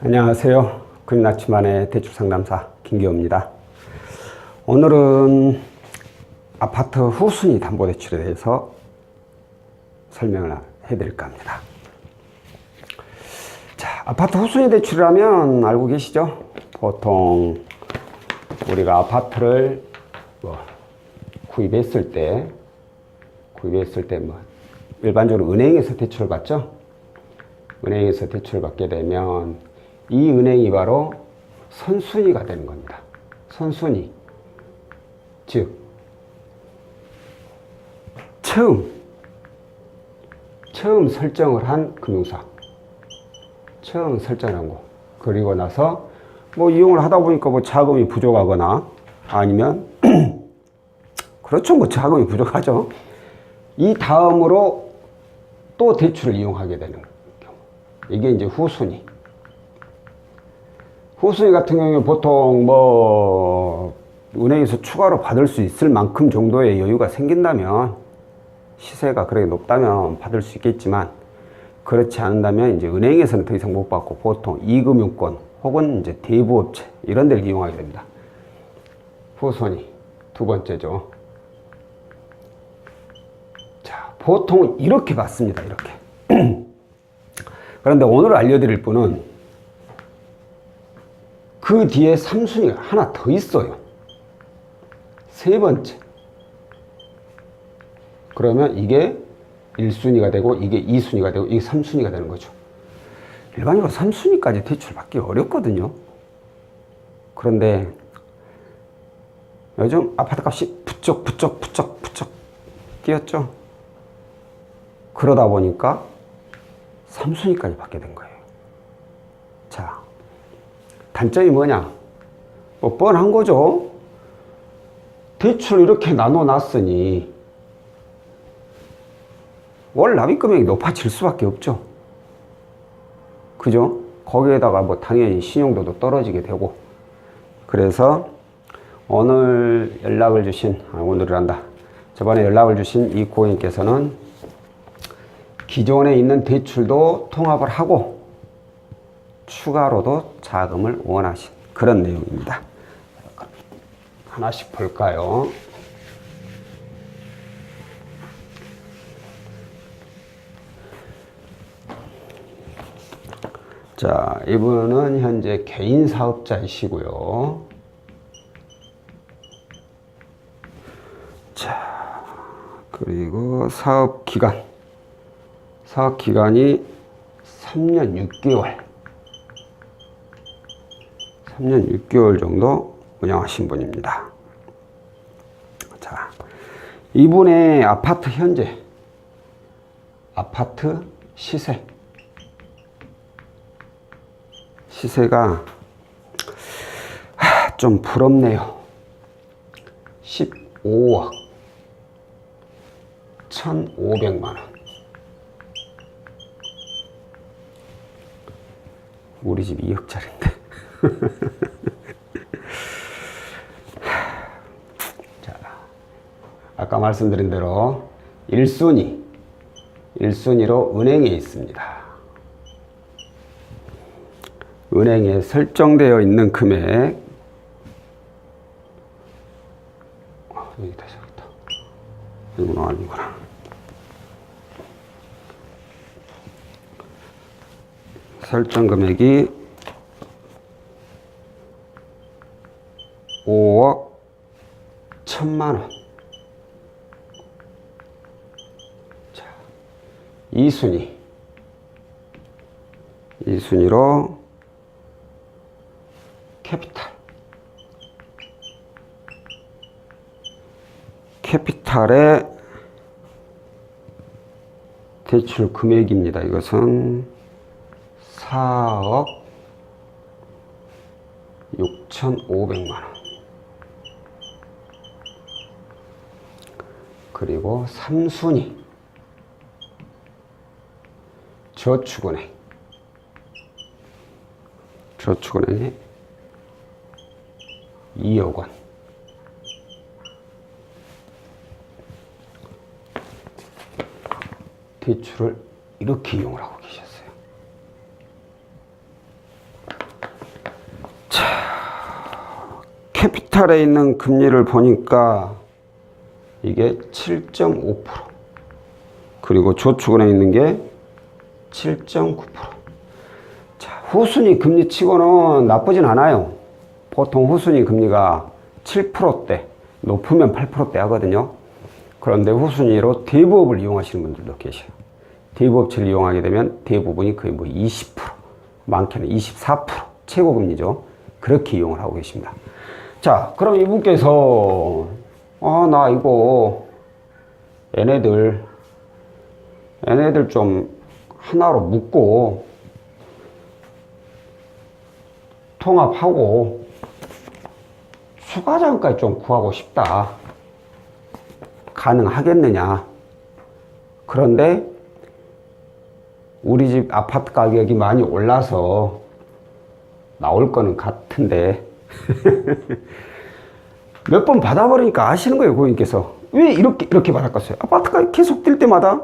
안녕하세요. 금융나치만의 대출상담사 김기호입니다. 오늘은 아파트 후순위 담보대출에 대해서 설명을 해드릴까 합니다. 자, 아파트 후순위 대출이라면 알고 계시죠? 보통 우리가 아파트를 구입했을 때 일반적으로 은행에서 대출을 받죠? 은행에서 대출을 받게 되면 이 은행이 바로 선순위가 되는 겁니다. 선순위. 즉, 처음 설정을 한 금융사. 처음 설정한 거. 그리고 나서 이용을 하다 보니까 자금이 부족하거나 아니면 그렇죠. 자금이 부족하죠. 이 다음으로 또 대출을 이용하게 되는 경우. 이게 이제 후순위. 후순위 같은 경우에 보통 은행에서 추가로 받을 수 있을 만큼 정도의 여유가 생긴다면, 시세가 그렇게 높다면 받을 수 있겠지만, 그렇지 않다면 이제 은행에서는 더 이상 못 받고 보통 이금융권 혹은 이제 대부업체 이런 데를 이용하게 됩니다. 후순위 두 번째죠. 자, 보통 이렇게 받습니다. 이렇게. 그런데 오늘 알려드릴 분은 그 뒤에 3순위가 하나 더 있어요. 세 번째. 그러면 이게 1순위가 되고 이게 2순위가 되고 이게 3순위가 되는 거죠. 일반적으로 3순위까지 대출 받기 어렵거든요. 그런데 요즘 아파트 값이 부쩍 뛰었죠. 그러다 보니까 3순위까지 받게 된 거예요. 자, 단점이 뭐냐? 뻔한 거죠. 대출을 이렇게 나눠 놨으니 월 납입 금액이 높아질 수밖에 없죠. 그죠? 거기에다가 당연히 신용도도 떨어지게 되고. 그래서 오늘 연락을 주신, 저번에 연락을 주신 이 고객님께서는 기존에 있는 대출도 통합을 하고 추가로도 자금을 원하신 그런 내용입니다. 하나씩 볼까요? 자, 이분은 현재 개인 사업자이시고요. 자, 그리고 사업기간이 3년 6개월 정도 운영하신 분입니다. 자, 이분의 현재 아파트 시세가 좀 부럽네요. 15억 1,500만 원. 우리 집 2억짜리인데. 자, 아까 말씀드린 대로 1순위로 은행에 있습니다. 은행에 설정되어 있는 금액. 여기다 적었다. 이거는 아니구나. 설정 금액이 5억 1,000만 원. 자, 2순위로 캐피탈의 대출 금액입니다. 이것은 4억 6,500만 원. 그리고 3순위 저축은행이 2억 원. 대출을 이렇게 이용을 하고 계셨어요. 캐피탈에 있는 금리를 보니까 이게 7.5%, 그리고 저축은행에 있는 게 7.9%. 자, 후순위 금리치고는 나쁘진 않아요. 보통 후순위 금리가 7%대, 높으면 8%대 하거든요. 그런데 후순위로 대부업을 이용하시는 분들도 계셔요. 대부업체를 이용하게 되면 대부분이 거의 뭐 20%, 많게는 24%, 최고금리죠. 그렇게 이용을 하고 계십니다. 자, 그럼 이분께서 나 이거 얘네들 좀 하나로 묶고 통합하고 추가자금까지 좀 구하고 싶다. 가능하겠느냐? 그런데 우리 집 아파트 가격이 많이 올라서 나올 거는 같은데 몇 번 받아버리니까 아시는 거예요. 고객님께서 왜 이렇게 받았겠어요? 아파트 가격 계속 뛸 때마다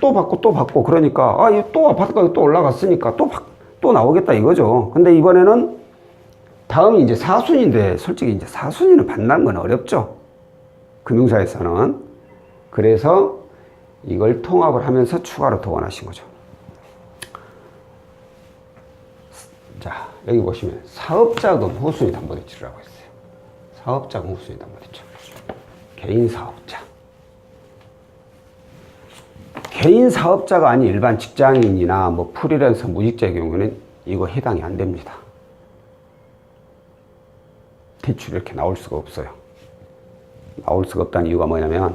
또 받고 그러니까 또 아파트 가격 또 올라갔으니까 또 나오겠다 이거죠. 근데 이번에는 다음이 이제 4순위인데 솔직히 이제 4순위는 받는 건 어렵죠. 금융사에서는. 그래서 이걸 통합을 하면서 추가로 더 원하신 거죠. 자, 여기 보시면 사업자금 후순위 담보대출이라고 했어요. 사업자금 후순위 담보대출. 개인 사업자. 개인 사업자가 아닌 일반 직장인이나 뭐 프리랜서 무직자의 경우는 이거 해당이 안 됩니다. 대출이 이렇게 나올 수가 없어요. 나올 수가 없다는 이유가 뭐냐면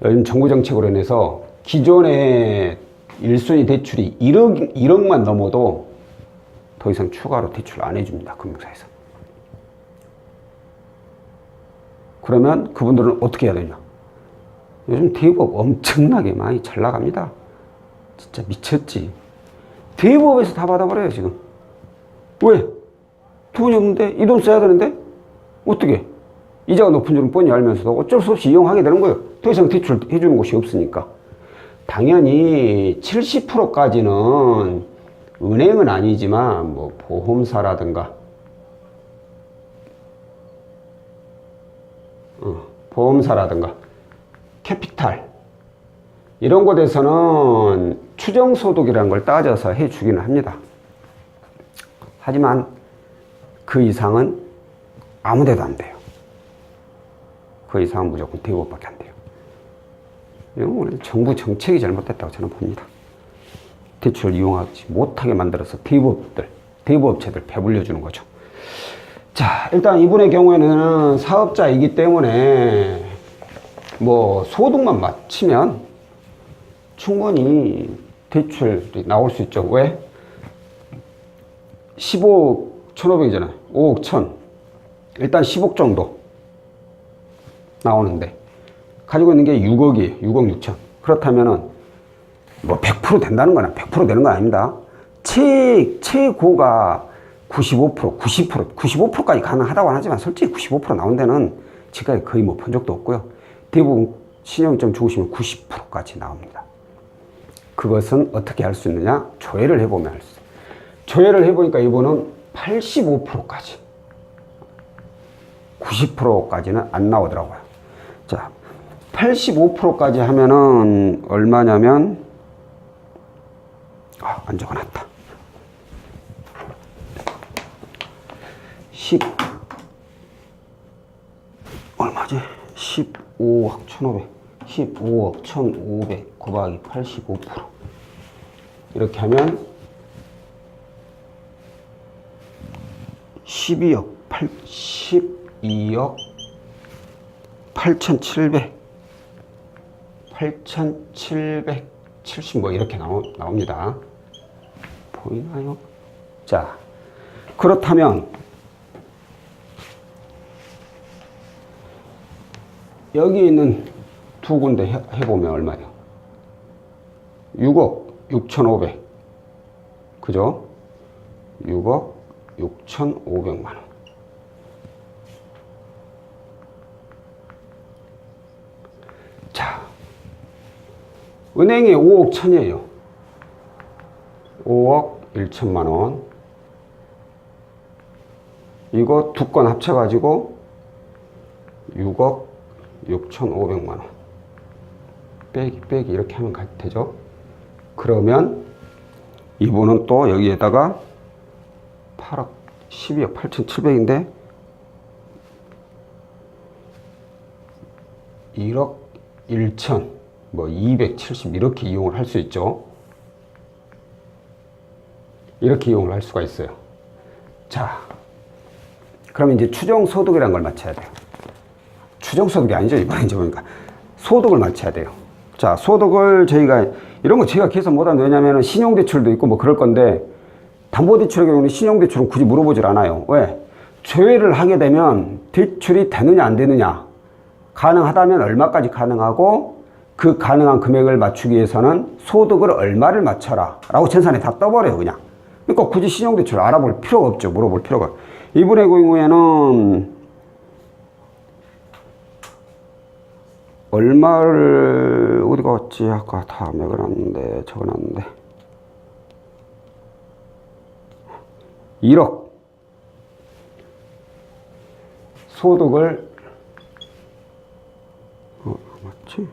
요즘 정부 정책으로 인해서 기존의 1순위 대출이 1억만 넘어도 더 이상 추가로 대출 안 해줍니다. 금융사에서. 그러면 그분들은 어떻게 해야 되냐? 요즘 대부업 엄청나게 많이 잘 나갑니다. 진짜 미쳤지. 대부업에서 다 받아버려요 지금. 왜? 돈이 없는데 이 돈 써야 되는데 어떻게? 이자가 높은 줄은 뻔히 알면서도 어쩔 수 없이 이용하게 되는 거예요. 더 이상 대출 해주는 곳이 없으니까. 당연히 70%까지는 은행은 아니지만 뭐 보험사라든가 캐피탈 이런 곳에서는 추정소득이라는 걸 따져서 해주기는 합니다. 하지만 그 이상은 아무데도 안 돼요. 그 이상은 무조건 대부업밖에 안 돼요. 이건 정부 정책이 잘못됐다고 저는 봅니다. 대출을 이용하지 못하게 만들어서 대부업체들 배불려 주는 거죠. 자, 일단 이분의 경우에는 사업자이기 때문에 뭐 소득만 맞추면 충분히 대출이 나올 수 있죠. 왜? 15억 1,500이잖아요. 5억 1,000. 일단 10억 정도 나오는데 가지고 있는 게 6억이에요. 6억 6천. 그렇다면은 뭐 100% 된다는 거나 100% 되는 건 아닙니다. 최고가 95%, 90%, 95%까지 가능하다고 하지만 솔직히 95% 나온 데는 지금까지 거의 못 본 적도 없고요. 대부분 신용이 좀 좋으시면 90%까지 나옵니다. 그것은 어떻게 할 수 있느냐? 조회를 해보면 할 수 있어요. 조회를 해보니까 이분은 85%까지. 90%까지는 안 나오더라고요. 자, 85%까지 하면은 얼마냐면, 안 적어놨다. 얼마지? 15억 1,500. 15억 1,500 곱하기 85%. 이렇게 하면 12억 8,770 뭐 이렇게 나옵니다. 보이나요? 자, 그렇다면 여기 있는 두 군데 해보면 얼마예요? 6억 6,500. 그죠? 6억 6,500만 원. 자, 은행에 5억 1,000이에요. 5억 1천만 원. 이거 두 건 합쳐가지고 6억 6,500만 원. 빼기 이렇게 하면 되죠. 그러면 이분은 또 여기에다가 8억 12억 8,700인데 1억 1천 뭐 270 이렇게 이용을 할 수 있죠. 이렇게 이용을 할 수가 있어요. 자, 그럼 이제 추정소득이라는 걸 맞춰야 돼요. 추정소득이 아니죠. 이번에 이제 보니까 소득을 맞춰야 돼요. 자, 소득을 저희가 이런 거 제가 계산 못하는데, 왜냐면은 신용대출도 있고 뭐 그럴 건데, 담보대출의 경우는 신용대출은 굳이 물어보질 않아요. 왜? 조회를 하게 되면 대출이 되느냐 안 되느냐, 가능하다면 얼마까지 가능하고, 그 가능한 금액을 맞추기 위해서는 소득을 얼마를 맞춰라 라고 전산에 다 떠버려요. 그냥. 그러니까 굳이 신용대출 알아볼 필요가 없죠. 물어볼 필요가. 이분의 경우에는 얼마를 어디가 왔지? 아까 다 매겨놨는데 적어놨는데 1억 소득을 맞지?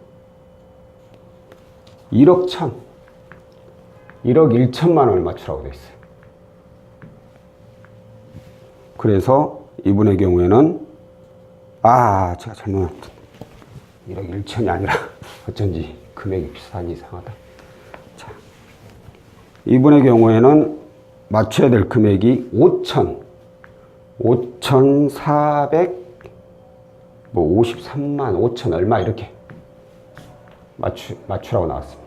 1억 1천만 원을 맞추라고 되어 있어요. 그래서 이분의 경우에는 제가 잘못했다. 1억 1천이 아니라 어쩐지 금액이 비슷하니 이상하다. 자, 이분의 경우에는 맞춰야 될 금액이 5,400 뭐 53만 5천 얼마 이렇게 맞추라고 나왔습니다.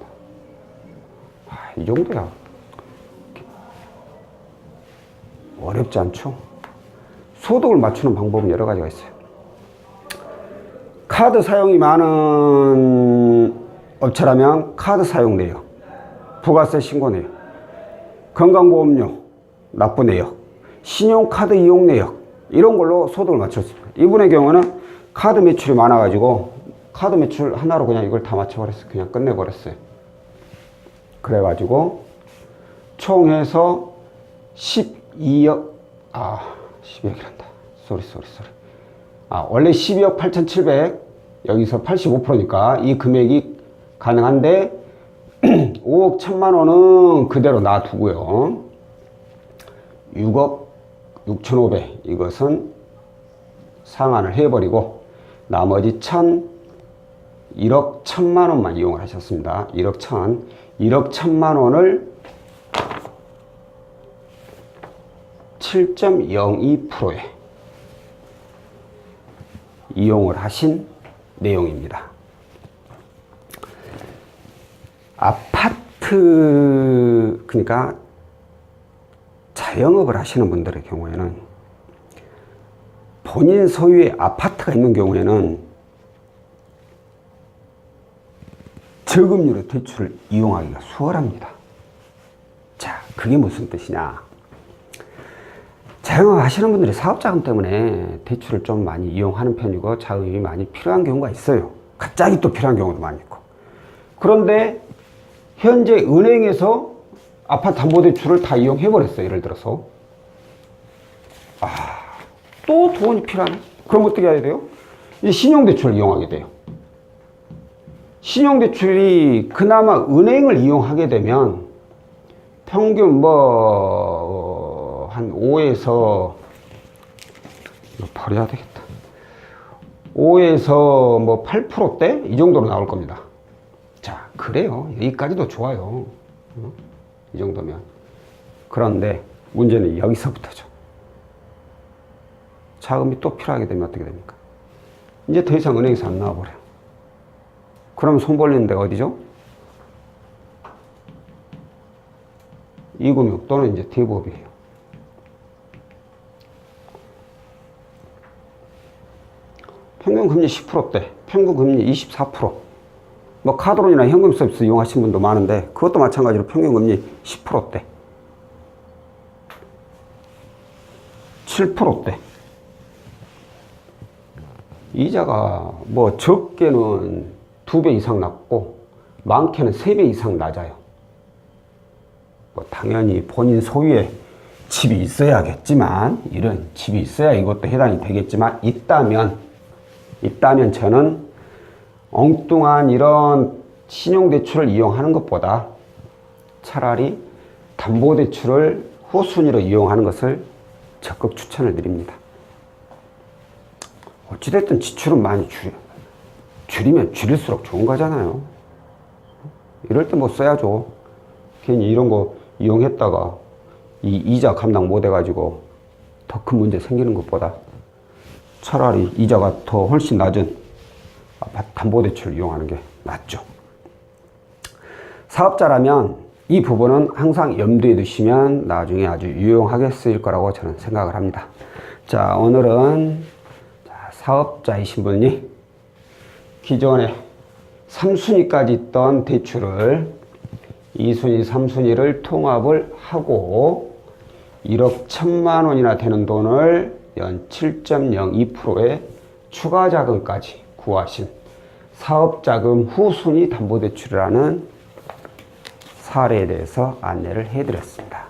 이 정도야. 어렵지 않죠? 소득을 맞추는 방법은 여러 가지가 있어요. 카드 사용이 많은 업체라면 카드 사용 내역, 부가세 신고 내역, 건강보험료 납부 내역, 신용카드 이용 내역, 이런 걸로 소득을 맞췄습니다. 이분의 경우는 카드 매출이 많아가지고 카드 매출 하나로 그냥 이걸 다 맞춰버렸어요. 그냥 끝내버렸어요. 그래가지고 총 해서 12억 12억이란다. 쏘리. 원래 12억 8,700, 여기서 85%니까 이 금액이 가능한데 5억 1천만 원은 그대로 놔두고요. 6억 6,500 이것은 상환을 해버리고 나머지 1억 1천만 원만 이용을 하셨습니다. 1억 1천만 원을 7.02%에 이용을 하신 내용입니다. 아파트, 그러니까 자영업을 하시는 분들의 경우에는 본인 소유의 아파트가 있는 경우에는 저금리로 대출을 이용하기가 수월합니다. 자, 그게 무슨 뜻이냐? 자영업 하시는 분들이 사업자금 때문에 대출을 좀 많이 이용하는 편이고 자금이 많이 필요한 경우가 있어요. 갑자기 또 필요한 경우도 많이 있고. 그런데 현재 은행에서 아파트 담보대출을 다 이용해버렸어요. 예를 들어서. 또 돈이 필요하네. 그럼 어떻게 해야 돼요? 이제 신용대출을 이용하게 돼요. 신용대출이 그나마 은행을 이용하게 되면 평균 한 5에서 버려야 되겠다. 5에서 8%대 이 정도로 나올 겁니다. 자, 그래요. 여기까지도 좋아요. 이 정도면. 그런데 문제는 여기서부터죠. 자금이 또 필요하게 되면 어떻게 됩니까? 이제 더 이상 은행에서 안 나와버려요. 그럼 손 벌리는 데가 어디죠? 이금융 또는 이제 대부업이에요. 평균금리 10%대, 평균금리 24%. 카드론이나 현금 서비스 이용하신 분도 많은데 그것도 마찬가지로 평균금리 10%대, 7%대. 이자가 적게는 2배 이상 낮고 많게는 3배 이상 낮아요. 당연히 본인 소유의 집이 있어야겠지만, 이런 집이 있어야 이것도 해당이 되겠지만, 있다면 저는 엉뚱한 이런 신용대출을 이용하는 것보다 차라리 담보대출을 후순위로 이용하는 것을 적극 추천을 드립니다. 어찌됐든 지출은 많이 줄이면 줄일수록 좋은 거잖아요. 이럴 때 뭐 써야죠. 괜히 이런 거 이용했다가 이 이자 감당 못 해가지고 더 큰 문제 생기는 것보다 차라리 이자가 더 훨씬 낮은 담보대출을 이용하는 게 낫죠. 사업자라면 이 부분은 항상 염두에 두시면 나중에 아주 유용하게 쓰일 거라고 저는 생각을 합니다. 자, 오늘은 사업자이신 분이 기존에 3순위까지 있던 대출을 2순위, 3순위를 통합을 하고 1억 1천만 원이나 되는 돈을 연 7.02%의 추가 자금까지 구하신 사업자금 후순위 담보대출이라는 사례에 대해서 안내를 해드렸습니다.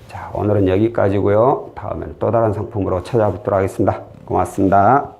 자, 오늘은 여기까지고요. 다음에는 또 다른 상품으로 찾아뵙도록 하겠습니다. 고맙습니다.